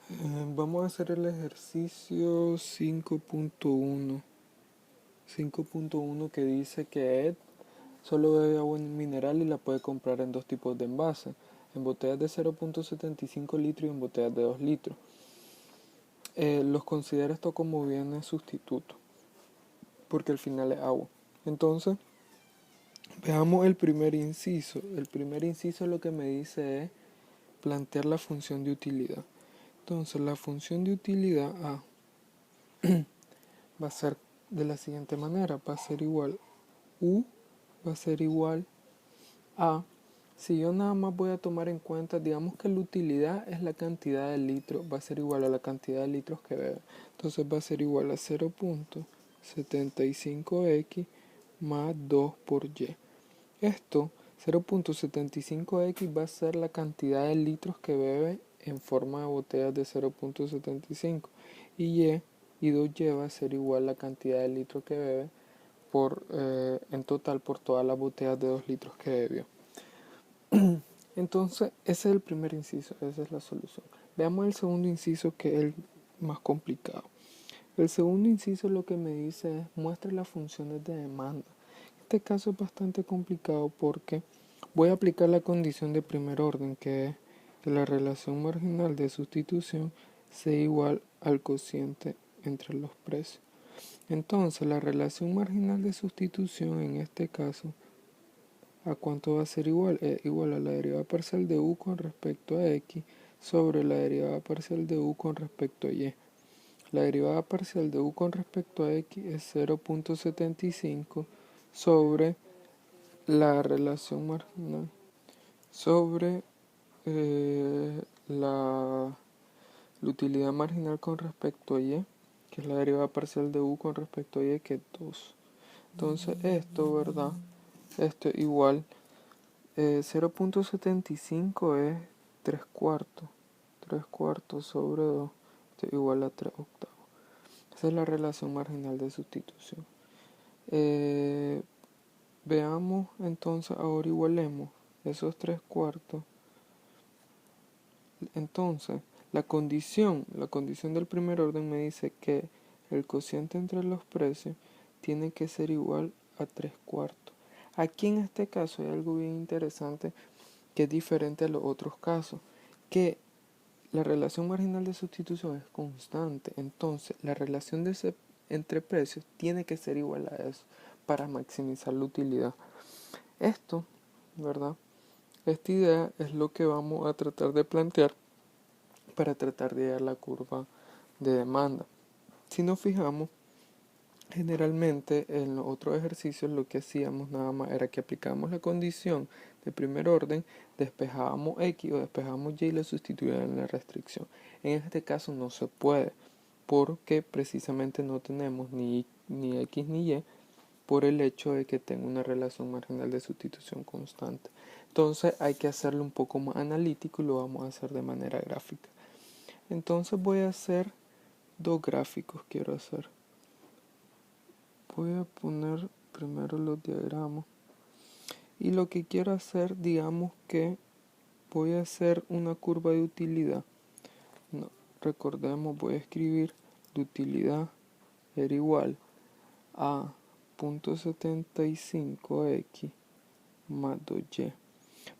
Vamos a hacer el ejercicio 5.1 que dice que Ed solo bebe agua mineral y la puede comprar en dos tipos de envases, en botellas de 0.75 litros y en botellas de 2 litros. Los considera esto como bienes sustitutos, porque al final es agua. Entonces, veamos el primer inciso. El primer inciso lo que me dice es plantear la función de utilidad. Entonces, la función de utilidad A va a ser de la siguiente manera, va a ser igual U va a ser igual a, si yo nada más voy a tomar en cuenta, digamos que la utilidad es la cantidad de litros, va a ser igual a la cantidad de litros que bebe, entonces va a ser igual a 0.75x más 2 por y. Esto, 0.75x va a ser la cantidad de litros que bebe en forma de botellas de 0.75 y 2y va a ser igual a la cantidad de litros que bebe en total por todas las botellas de 2 litros que bebió. Entonces, ese es el primer inciso, esa es la solución. Veamos el segundo inciso, que es el más complicado. El segundo inciso lo que me dice es muestre las funciones de demanda. Este caso es bastante complicado porque voy a aplicar la condición de primer orden, que es que la relación marginal de sustitución sea igual al cociente entre los precios. Entonces, la relación marginal de sustitución en este caso, ¿a cuánto va a ser igual? Es igual a la derivada parcial de u con respecto a x sobre la derivada parcial de u con respecto a y. La derivada parcial de u con respecto a x es 0.75 sobre la relación marginal sobre la utilidad marginal con respecto a y, que es la derivada parcial de u con respecto a y, que es 2. Entonces esto, ¿verdad? Esto es igual, 0.75 es 3 cuartos. 3 cuartos sobre 2, esto es igual a 3 octavos. Esa es la relación marginal de sustitución. Veamos entonces, ahora igualemos esos 3 cuartos. Entonces, la condición del primer orden me dice que el cociente entre los precios tiene que ser igual a 3 cuartos. Aquí en este caso hay algo bien interesante que es diferente a los otros casos, que la relación marginal de sustitución es constante. Entonces, la relación entre precios tiene que ser igual a eso para maximizar la utilidad. Esto, ¿verdad? Esta idea es lo que vamos a tratar de plantear para tratar de hallar la curva de demanda. Si nos fijamos, generalmente en los otros ejercicios lo que hacíamos nada más era que aplicábamos la condición de primer orden, despejábamos x o despejábamos y lo sustituíamos en la restricción. En este caso no se puede, porque precisamente no tenemos ni x ni y, por el hecho de que tenga una relación marginal de sustitución constante. Entonces hay que hacerlo un poco más analítico y lo vamos a hacer de manera gráfica. Entonces voy a hacer dos gráficos, quiero hacer. Voy a poner primero los diagramas. Y lo que quiero hacer, digamos que voy a hacer una curva de utilidad. No, recordemos, voy a escribir de utilidad era igual a 0.75x más 2y.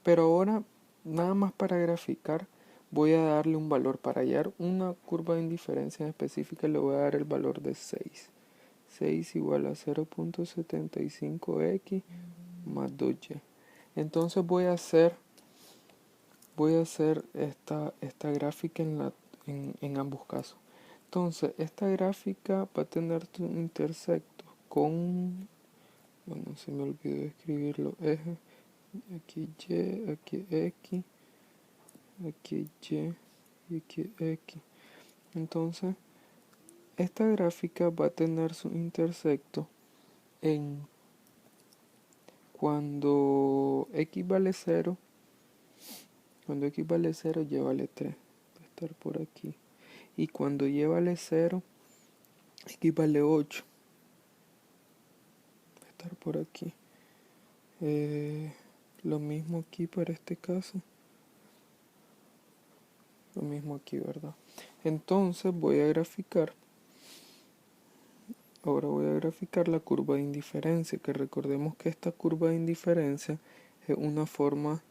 Pero ahora, nada más para graficar, voy a darle un valor. Para hallar una curva de indiferencia específica le voy a dar el valor de 6. 6 igual a 0.75x más 2y. Entonces voy a hacer esta gráfica en ambos casos. Entonces esta gráfica va a tener su intersecto con, bueno, se me olvidó escribirlo, eje, aquí y, aquí x, aquí y aquí x. Entonces esta gráfica va a tener su intersecto en cuando x vale 0, cuando x vale 0, y vale 3, va a estar por aquí. Y cuando y vale 0, x vale 8, va a estar por aquí. Lo mismo aquí para este caso. Lo mismo aquí, ¿verdad? Entonces voy a graficar. Ahora voy a graficar la curva de indiferencia, que recordemos que esta curva de indiferencia es una forma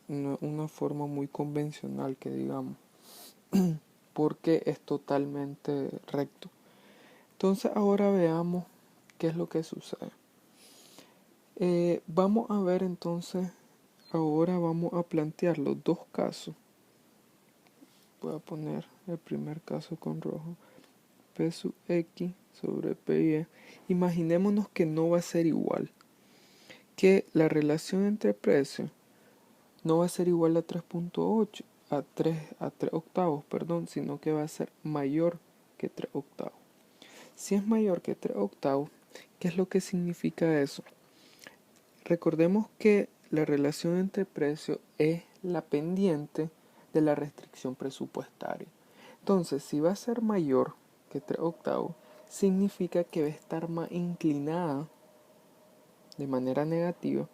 una forma muy convencional, que digamos, porque es totalmente recto. Entonces ahora veamos qué es lo que sucede. Vamos a ver entonces, ahora vamos a plantear los dos casos. Voy a poner el primer caso con rojo. P sub X sobre P y E. Imaginémonos que no va a ser igual, que la relación entre precios no va a ser igual a 3.8, a 3 octavos, perdón, sino que va a ser mayor que 3 octavos. Si es mayor que 3 octavos, ¿qué es lo que significa eso? Recordemos que la relación entre precios es la pendiente de la restricción presupuestaria. Entonces, si va a ser mayor que 3 octavos, significa que va a estar más inclinada de manera negativa,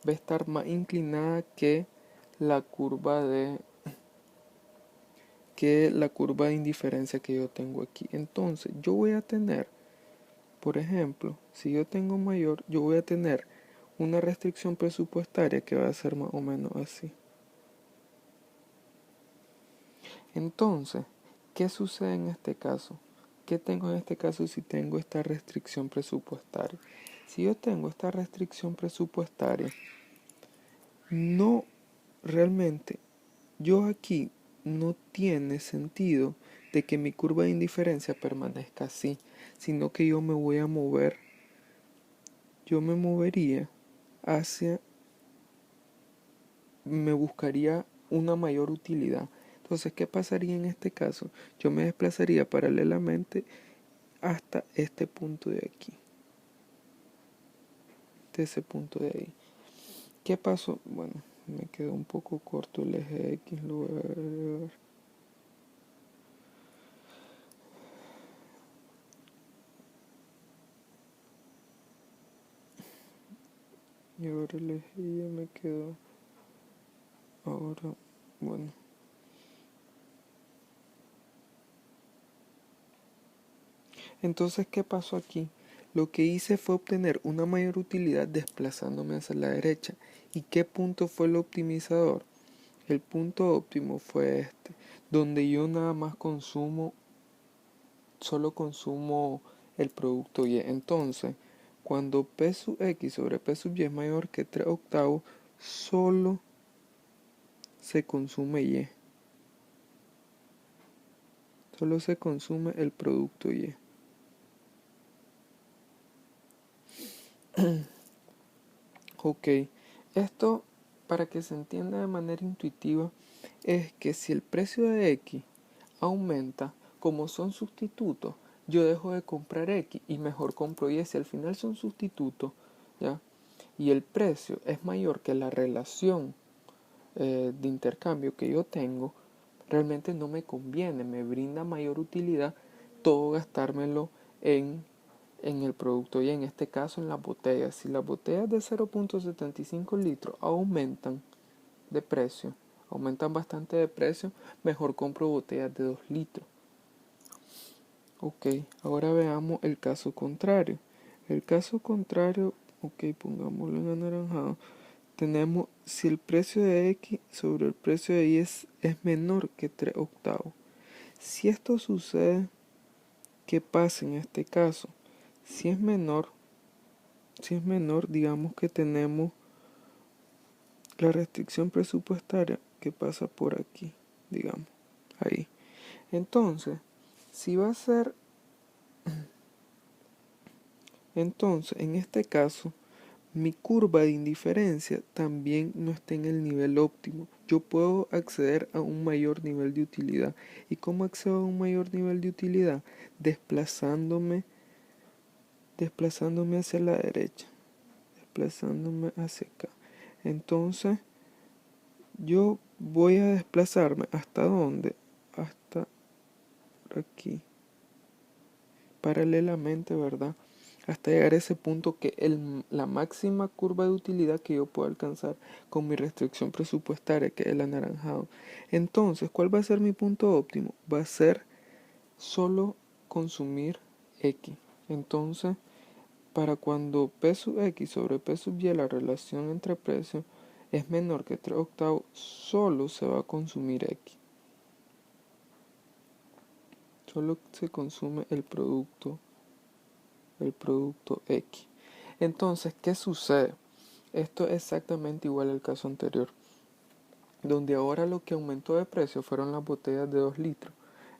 va a estar más inclinada que la curva de indiferencia que yo tengo aquí. Entonces, yo voy a tener, por ejemplo, si yo tengo mayor, yo voy a tener una restricción presupuestaria que va a ser más o menos así. Entonces, ¿qué sucede en este caso? ¿Qué tengo en este caso si tengo esta restricción presupuestaria? Si yo tengo esta restricción presupuestaria, no realmente, yo aquí no tiene sentido de que mi curva de indiferencia permanezca así, sino que yo me movería hacia, me buscaría una mayor utilidad. Entonces, ¿qué pasaría en este caso? Yo me desplazaría paralelamente hasta este punto de aquí, de ese punto de ahí. ¿Qué pasó? Bueno, me quedó un poco corto el eje X, lo voy a agregar. Y ahora el eje Y me quedó. Ahora, bueno. Entonces, ¿qué pasó aquí? Lo que hice fue obtener una mayor utilidad desplazándome hacia la derecha. ¿Y qué punto fue el optimizador? El punto óptimo fue este, donde yo nada más solo consumo el producto Y. Entonces, cuando P sub X sobre P sub Y es mayor que 3 octavos, solo se consume Y. Solo se consume el producto Y. Ok, esto para que se entienda de manera intuitiva es que si el precio de X aumenta, como son sustitutos, yo dejo de comprar X y mejor compro Y. Si al final son sustitutos, ¿ya? Y el precio es mayor que la relación de intercambio que yo tengo, realmente no me conviene, me brinda mayor utilidad todo gastármelo en el producto y en este caso en las botellas. Si las botellas de 0.75 litros aumentan de precio, aumentan bastante de precio, mejor compro botellas de 2 litros. Ok, ahora veamos el caso contrario. El caso contrario, ok, pongámoslo en anaranjado. Tenemos si el precio de X sobre el precio de Y es menor que 3 octavos. Si esto sucede, ¿qué pasa en este caso? Si es menor, digamos que tenemos la restricción presupuestaria que pasa por aquí, digamos, ahí. Entonces, si va a ser, entonces, en este caso, mi curva de indiferencia también no está en el nivel óptimo. Yo puedo acceder a un mayor nivel de utilidad. ¿Y cómo accedo a un mayor nivel de utilidad? Desplazándome hacia la derecha, desplazándome hacia acá. Entonces, yo voy a desplazarme ¿hasta dónde? Hasta por aquí. Paralelamente, ¿verdad? hasta llegar a ese punto que la máxima curva de utilidad que yo puedo alcanzar con mi restricción presupuestaria, que es el anaranjado. Entonces, ¿cuál va a ser mi punto óptimo? Va a ser solo consumir X. Entonces, para cuando P sub X sobre P sub Y, la relación entre precios es menor que 3 octavos, solo se va a consumir X. Solo se consume el producto X. Entonces, ¿qué sucede? Esto es exactamente igual al caso anterior, donde ahora lo que aumentó de precio fueron las botellas de 2 litros.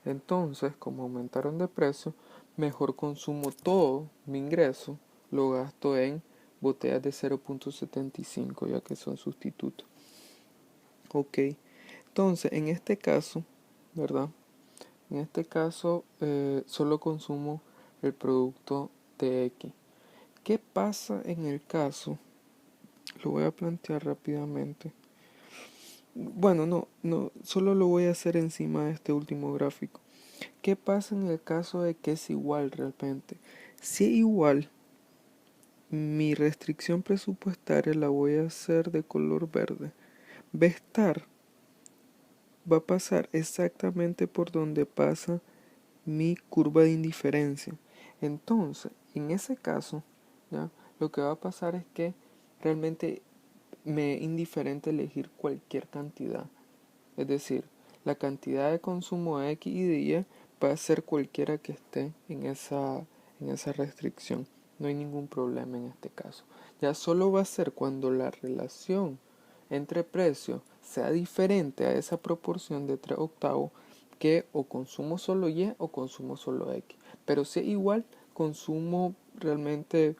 Entonces, como aumentaron de precio, mejor consumo todo mi ingreso, lo gasto en botellas de 0.75, ya que son sustitutos. Ok, entonces en este caso, ¿verdad? En este caso solo consumo el producto de X. ¿Qué pasa en el caso? Lo voy a plantear rápidamente. Bueno, no, solo lo voy a hacer encima de este último gráfico. ¿Qué pasa en el caso de que es igual realmente? Si es igual, mi restricción presupuestaria la voy a hacer de color verde. Vestar va a pasar exactamente por donde pasa mi curva de indiferencia. Entonces, en ese caso, ¿ya? Lo que va a pasar es que realmente me es indiferente elegir cualquier cantidad. Es decir, la cantidad de consumo de X y de Y va a ser cualquiera que esté en esa restricción. No hay ningún problema en este caso. Ya solo va a ser cuando la relación entre precios sea diferente a esa proporción de 3 octavos que o consumo solo Y o consumo solo X. Pero si es igual, consumo realmente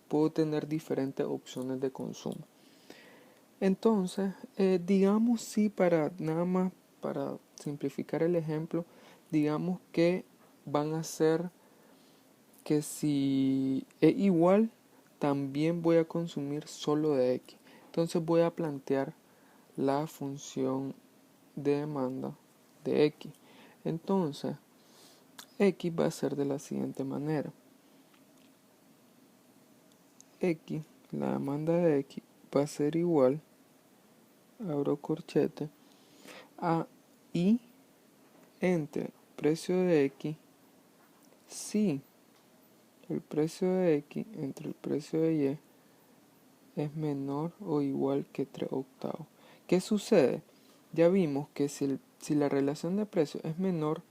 puedo tener diferentes opciones de consumo. Entonces, digamos si para nada más para simplificar el ejemplo, digamos que van a ser que si es igual, también voy a consumir solo de X. Entonces voy a plantear la función de demanda de X. Entonces, X va a ser de la siguiente manera. X, la demanda de X va a ser igual, abro corchete, a Y entre precio de X si el precio de X entre el precio de Y es menor o igual que 3 octavos. ¿Qué sucede? Ya vimos que si la relación de precios es menor,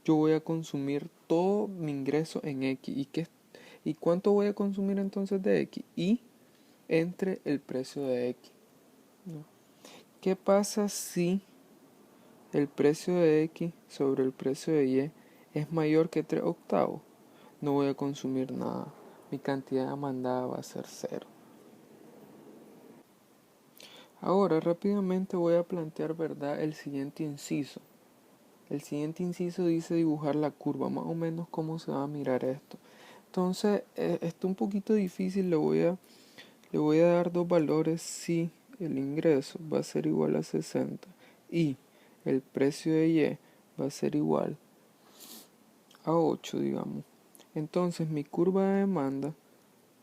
yo voy a consumir todo mi ingreso en X. ¿Y cuánto voy a consumir entonces de X? Y entre el precio de X. ¿No? ¿Qué pasa si el precio de X sobre el precio de Y es mayor que 3 octavos? No voy a consumir nada. Mi cantidad demandada va a ser 0. Ahora rápidamente voy a plantear, ¿verdad?, el siguiente inciso. El siguiente inciso dice dibujar la curva, más o menos cómo se va a mirar esto. Entonces, está un poquito difícil, le voy a dar dos valores si el ingreso va a ser igual a 60 y el precio de Y va a ser igual a 8, digamos. Entonces mi curva de demanda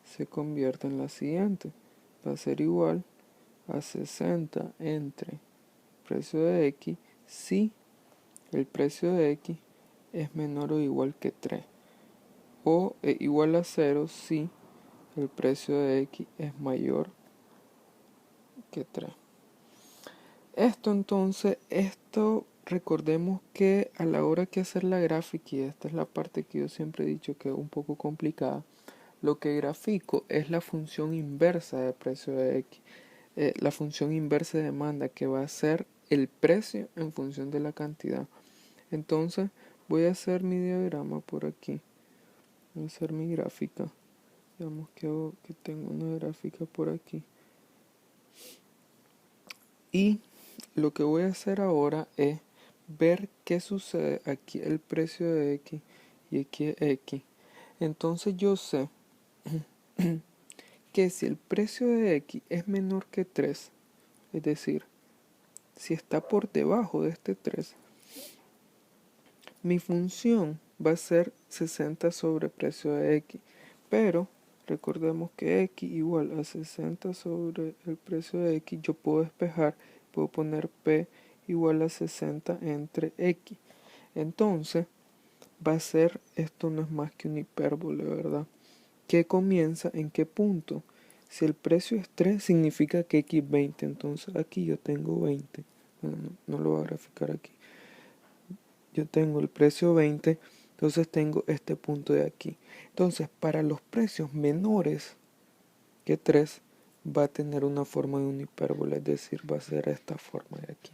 se convierte en la siguiente. Va a ser igual a 60 entre precio de X si el precio de X es menor o igual que 3. O igual a 0 si el precio de X es mayor que 3. Esto recordemos que a la hora que hacer la gráfica, y esta es la parte que yo siempre he dicho que es un poco complicada, lo que grafico es la función inversa de precio de X, la función inversa de demanda, que va a ser el precio en función de la cantidad. Entonces voy a hacer mi diagrama por aquí, voy a hacer mi gráfica. Digamos que tengo una gráfica por aquí. Y lo que voy a hacer ahora es ver qué sucede aquí el precio de X y aquí es X. Entonces yo sé que si el precio de X es menor que 3, es decir, si está por debajo de este 3, mi función va a ser 60 sobre precio de X. Pero recordemos que X igual a 60 sobre el precio de X. Yo puedo despejar, puedo poner P igual a 60 entre X. Entonces, va a ser, esto no es más que una hipérbole, ¿verdad? ¿Qué comienza en qué punto? Si el precio es 3, significa que X es 20. Entonces, aquí yo tengo 20. Bueno, no lo voy a graficar aquí. Yo tengo el precio 20, entonces tengo este punto de aquí. Entonces, para los precios menores que 3, va a tener una forma de una hipérbole, es decir, va a ser esta forma de aquí.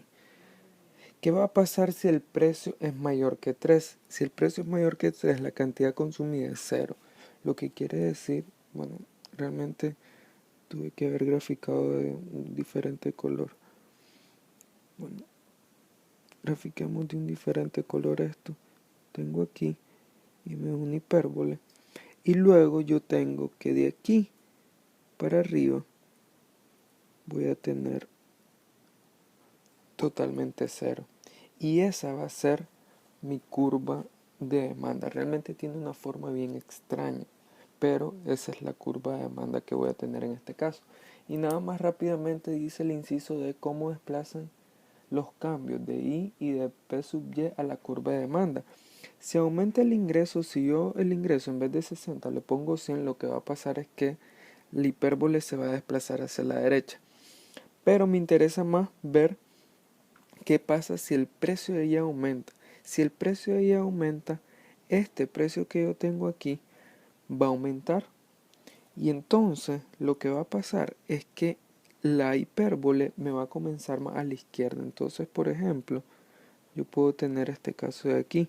¿Qué va a pasar si el precio es mayor que 3? Si el precio es mayor que 3, la cantidad consumida es 0. Lo que quiere decir, bueno, realmente tuve que haber graficado de un diferente color. Bueno, grafiquemos de un diferente color esto. Tengo aquí y me da una hipérbole. Y luego yo tengo que de aquí para arriba voy a tener totalmente 0. Y esa va a ser mi curva de demanda. Realmente tiene una forma bien extraña, pero esa es la curva de demanda que voy a tener en este caso. Y nada más rápidamente dice el inciso de cómo desplazan los cambios de I y de P sub Y a la curva de demanda. Si aumenta el ingreso, si yo el ingreso en vez de 60 le pongo 100, lo que va a pasar es que la hipérbole se va a desplazar hacia la derecha. Pero me interesa más ver qué pasa si el precio de Y aumenta. Si el precio de Y aumenta, este precio que yo tengo aquí va a aumentar. Y entonces lo que va a pasar es que la hipérbole me va a comenzar más a la izquierda. Entonces, por ejemplo, yo puedo tener este caso de aquí.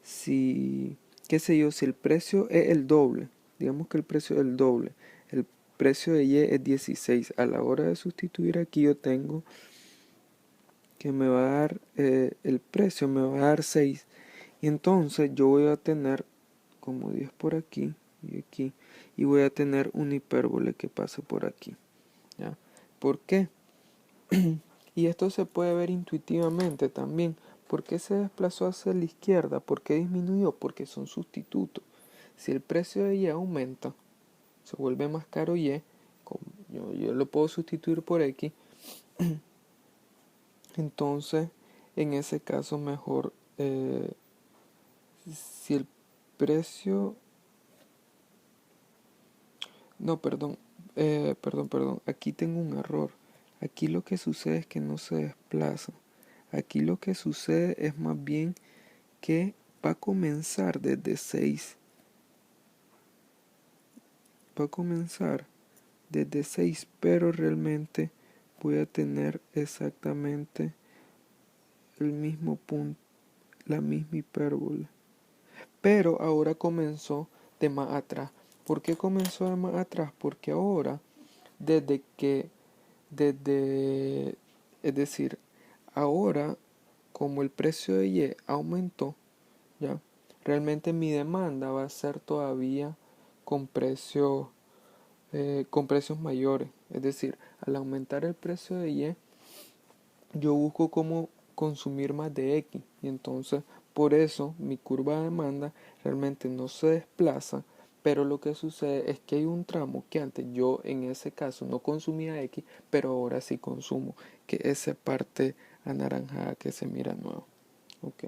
Si, qué sé yo, si el precio es el doble, digamos que el precio es el doble, el precio de Y es 16. A la hora de sustituir aquí yo tengo que me va a dar, el precio me va a dar 6. Y entonces yo voy a tener como 10 por aquí y aquí. Y voy a tener una hipérbole que pase por aquí. ¿Ya? ¿Por qué? Y esto se puede ver intuitivamente también. ¿Por qué se desplazó hacia la izquierda? ¿Por qué disminuyó? Porque son sustitutos. Si el precio de Y aumenta, se vuelve más caro Y, yo lo puedo sustituir por X, entonces en ese caso mejor, si el precio, no, perdón, aquí tengo un error. Aquí lo que sucede es que no se desplaza. Aquí lo que sucede es más bien que va a comenzar desde 6. Va a comenzar desde 6, pero realmente voy a tener exactamente el mismo punto, la misma hipérbole. Pero ahora comenzó de más atrás. ¿Por qué comenzó de más atrás? Porque ahora, es decir, ahora como el precio de Y aumentó, ¿ya? Realmente mi demanda va a ser todavía con precios, con precios mayores. Es decir, al aumentar el precio de Y, yo busco cómo consumir más de X. Y entonces, por eso, mi curva de demanda realmente no se desplaza. Pero lo que sucede es que hay un tramo que antes yo en ese caso no consumía X, pero ahora sí consumo, que esa parte anaranjada que se mira nuevo. Ok.